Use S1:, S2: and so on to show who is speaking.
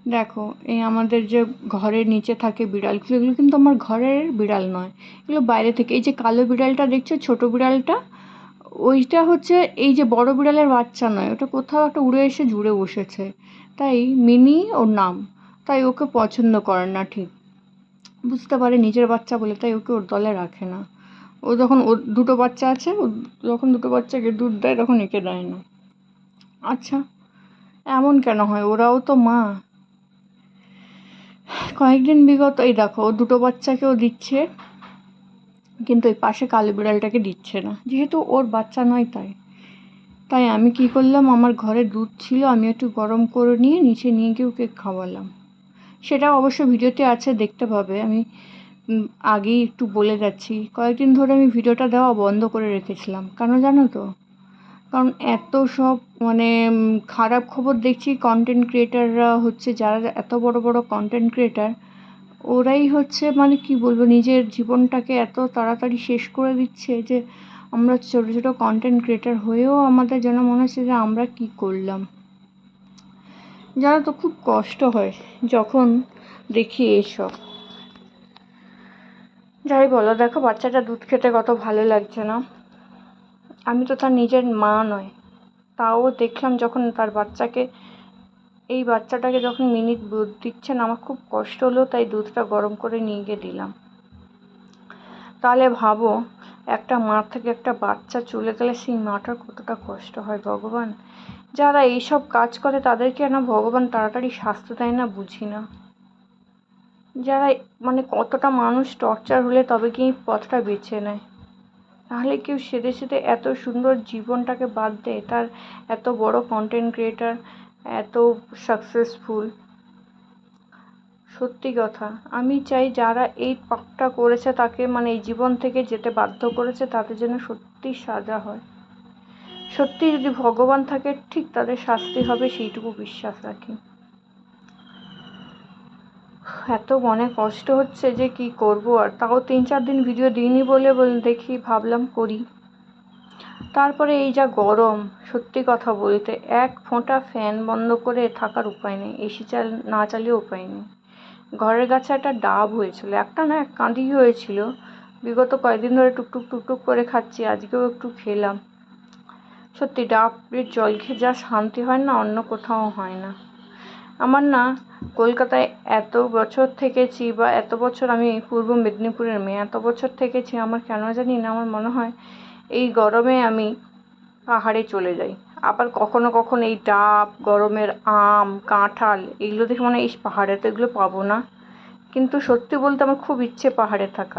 S1: দেখো, এই আমাদের যে ঘরের নিচে থাকে বিড়ালগুলো, এগুলো কিন্তু আমার ঘরের বিড়াল নয়, এগুলো বাইরে থেকে। এই যে কালো বিড়ালটা দেখছো, ছোট বিড়ালটা, ওইটা হচ্ছে এই যে বড় বিড়ালের বাচ্চা নয়, ওটা কোথাও একটা উড়ে এসে জুড়ে বসেছে। তাই মিনি ওর নাম, তাই ওকে পছন্দ করে না ঠিক, বুঝতে পারে নিজের বাচ্চা বলে, তাই ওকে ওর দলে রাখে না। ও যখন ওর দুটো বাচ্চা আছে, ও যখন দুটো বাচ্চাকে দুধ দেয় তখন একে দেয় না। আচ্ছা, এমন কেন হয়? ওরাও তো মা। কয়েকদিন বিগত এই দেখো, ও দুটো বাচ্চাকেও দিচ্ছে, কিন্তু এই পাশে কালো বিড়ালটাকে দিচ্ছে না, যেহেতু ওর বাচ্চা নয়। তাই তাই আমি কি করলাম, আমার ঘরে দুধ ছিল, আমি একটু গরম করে নিয়ে নিচে নিয়ে গিয়ে ওকে খাওয়ালাম। সেটা অবশ্য ভিডিওতে আছে, দেখতে পাবে। আমি আগেই একটু বলে যাচ্ছি, কয়েকদিন ধরে আমি ভিডিওটা দেওয়া বন্ধ করে রেখেছিলাম। কেন জানো তো? কারণ এত সব মানে খারাপ খবর দেখছি। কন্টেন্ট ক্রিয়েটাররা হচ্ছে, যারা এত বড় বড় কন্টেন্ট ক্রিয়েটার, ওরাই হচ্ছে মানে কি বলবো, নিজের জীবনটাকে এত তাড়াতাড়ি শেষ করে দিচ্ছে যে আমরা ছোট ছোট কন্টেন্ট ক্রিয়েটার হয়েও আমাদের যেন মনে হচ্ছে যে আমরা কি করলাম। জানো তো, খুব কষ্ট হয় যখন দেখি এইসব। যাই বলো, দেখো বাচ্চাটা দুধ খেতে কত ভালো লাগছে না? আমি তো তার নিজের মা নয়, তাও দেখলাম যখন তার বাচ্চাকে, এই বাচ্চাটাকে যখন মিনিট দুধ দিচ্ছে না, আমার খুব কষ্ট হলো, তাই দুধটা গরম করে নিয়ে গিয়ে দিলাম। তাহলে ভাবো, একটা মার থেকে একটা বাচ্চা চলে গেলে সেই মাটার কতটা কষ্ট হয়। ভগবান, যারা এইসব কাজ করে তাদেরকে না ভগবান তাড়াতাড়ি শাস্তি দেয় না, বুঝি না। যারা মানে কতটা মানুষ টর্চার হলে তবে কি পথটা বেছে নেয়? তাহলে কেউ সেধে সেধে এত সুন্দর জীবনটাকে বাদ দেয়? তার এত বড় কন্টেন্ট ক্রিয়েটার, এত সাকসেসফুল। সত্যি কথা, আমি চাই যারা এই পাপটা করেছে, তাকে মানে এই জীবন থেকে যেতে বাধ্য করেছে, তাদের জন্য সত্যি সাজা হয়। সত্যি যদি ভগবান থাকে, ঠিক তাদের শাস্তি হবে, সেইটুকু বিশ্বাস রাখি। এত মনে কষ্ট হচ্ছে যে কি করব। আর তাও 3-4 দিন ভিডিও দিইনি বলে দেখি ভাবলাম করি। তারপরে এই যা গরম, সত্যি কথা বলতে এক ফোঁটা ফ্যান বন্ধ করে থাকার উপায় নেই, এসি না চালিয়ে উপায় নেই। ঘরের কাছে একটা ডাব হয়েছিল, একটা না, এক কাঁদি হয়েছিল। বিগত কয়েকদিন ধরে টুকটুক টুকটুক করে খাচ্ছি, আজকেও একটু খেলাম। সত্যি ডাবের জল খেয়ে যা শান্তি হয় না, অন্য কোথাও হয় না। আমার না, কলকাতায় এত বছর থেকেছি, বা এত বছর আমি পূর্ব মেদিনীপুরের মেয়ে, এত বছর থেকেছি, আমার কেন জানি না আমার মনে হয় এই গরমে আমি পাহাড়ে চলে যাই। আবার কখনো কখনো এই ডাব, গরমের আম, কাঁঠাল, এগুলো দেখে মনে হয় এই পাহাড়ে তো এগুলো পাবো না। কিন্তু সত্যি বলতে আমার খুব ইচ্ছে পাহাড়ে থাকা।